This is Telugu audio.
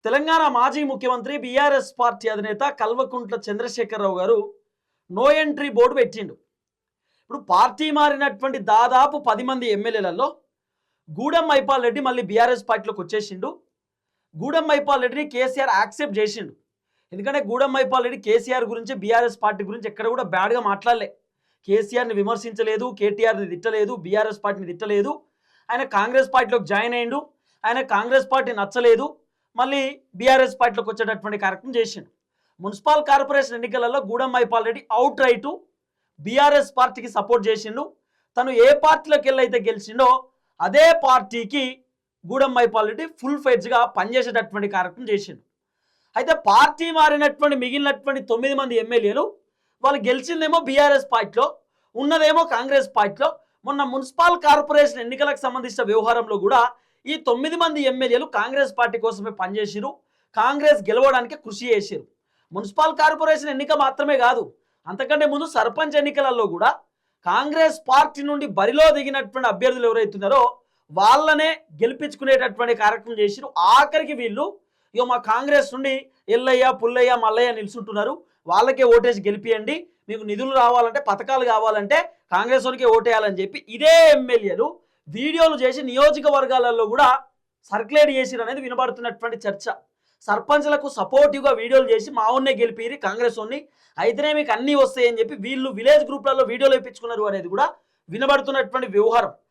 తెలంగాణ మాజీ ముఖ్యమంత్రి బీఆర్ఎస్ పార్టీ అధినేత కల్వకుంట్ల చంద్రశేఖరరావు గారు నో ఎంట్రీ బోర్డు పెట్టిండు. ఇప్పుడు పార్టీ మారినటువంటి దాదాపు 10 మంది ఎమ్మెల్యేలలో గూడెం మైపాల్ రెడ్డి మళ్ళీ బీఆర్ఎస్ పార్టీలోకి వచ్చేసిండు. గూడెం మైపాల్ రెడ్డిని కేసీఆర్ యాక్సెప్ట్ చేసిండు. ఎందుకంటే గూడెం మైపాల్ రెడ్డి కేసీఆర్ గురించి బీఆర్ఎస్ పార్టీ గురించి ఎక్కడ కూడా బ్యాడ్గా మాట్లాడలే. కేసీఆర్ని విమర్శించలేదు, కేటీఆర్ని తిట్టలేదు, బీఆర్ఎస్ పార్టీని తిట్టలేదు. ఆయన కాంగ్రెస్ పార్టీలోకి జాయిన్ అయ్యిండు. ఆయన కాంగ్రెస్ పార్టీ నచ్చలేదు, మళ్ళీ బీఆర్ఎస్ పార్టీలోకి వచ్చేటటువంటి కార్యక్రమం చేసిండు. మున్సిపల్ కార్పొరేషన్ ఎన్నికలలో Gudem Mypal Reddy out right BRS పార్టీకి సపోర్ట్ చేసిండు. తను ఏ పార్టీలోకి వెళ్ళైతే గెలిచిండో అదే పార్టీకి గూడెం మైపాల్ రెడ్డి ఫుల్ ఫెడ్జ్గా పనిచేసేటటువంటి కార్యక్రమం చేసిండు. అయితే పార్టీ మారినటువంటి మిగిలినటువంటి 9 మంది ఎమ్మెల్యేలు వాళ్ళు గెలిచిందేమో బీఆర్ఎస్ పార్టీలో, ఉన్నదేమో కాంగ్రెస్ పార్టీలో. మొన్న మున్సిపల్ కార్పొరేషన్ ఎన్నికలకు సంబంధించిన వ్యవహారంలో కూడా ఈ 9 మంది ఎమ్మెల్యేలు కాంగ్రెస్ పార్టీ కోసమే పనిచేసిరు, కాంగ్రెస్ గెలవడానికి కృషి చేసిరు. మున్సిపల్ కార్పొరేషన్ ఎన్నిక మాత్రమే కాదు, అంతకంటే ముందు సర్పంచ్ ఎన్నికలలో కూడా కాంగ్రెస్ పార్టీ నుండి బరిలో దిగినటువంటి అభ్యర్థులు ఎవరైతున్నారో వాళ్ళనే గెలిపించుకునేటటువంటి కార్యక్రమం చేసిరు. ఆఖరికి వీళ్ళు ఇక మా కాంగ్రెస్ నుండి ఎల్లయ్య పుల్లయ్య మల్లయ్య నిలుచుంటున్నారు, వాళ్ళకే ఓటేసి గెలిపియండి, మీకు నిధులు రావాలంటే పథకాలు కావాలంటే కాంగ్రెస్ వారికి ఓటేయాలని చెప్పి ఇదే ఎమ్మెల్యేలు వీడియోలు చేసి నియోజకవర్గాలలో కూడా సర్క్యులేట్ చేసిరు అనేది వినబడుతున్నటువంటి చర్చ. సర్పంచ్లకు సపోర్టివ్గా వీడియోలు చేసి మా ఊన్నే గెలిపిరి కాంగ్రెస్ వాడిని, అయితేనే మీకు అన్నీ వస్తాయని చెప్పి వీళ్ళు విలేజ్ గ్రూప్లలో వీడియోలు వేయించుకున్నారు అనేది కూడా వినబడుతున్నటువంటి వ్యవహారం.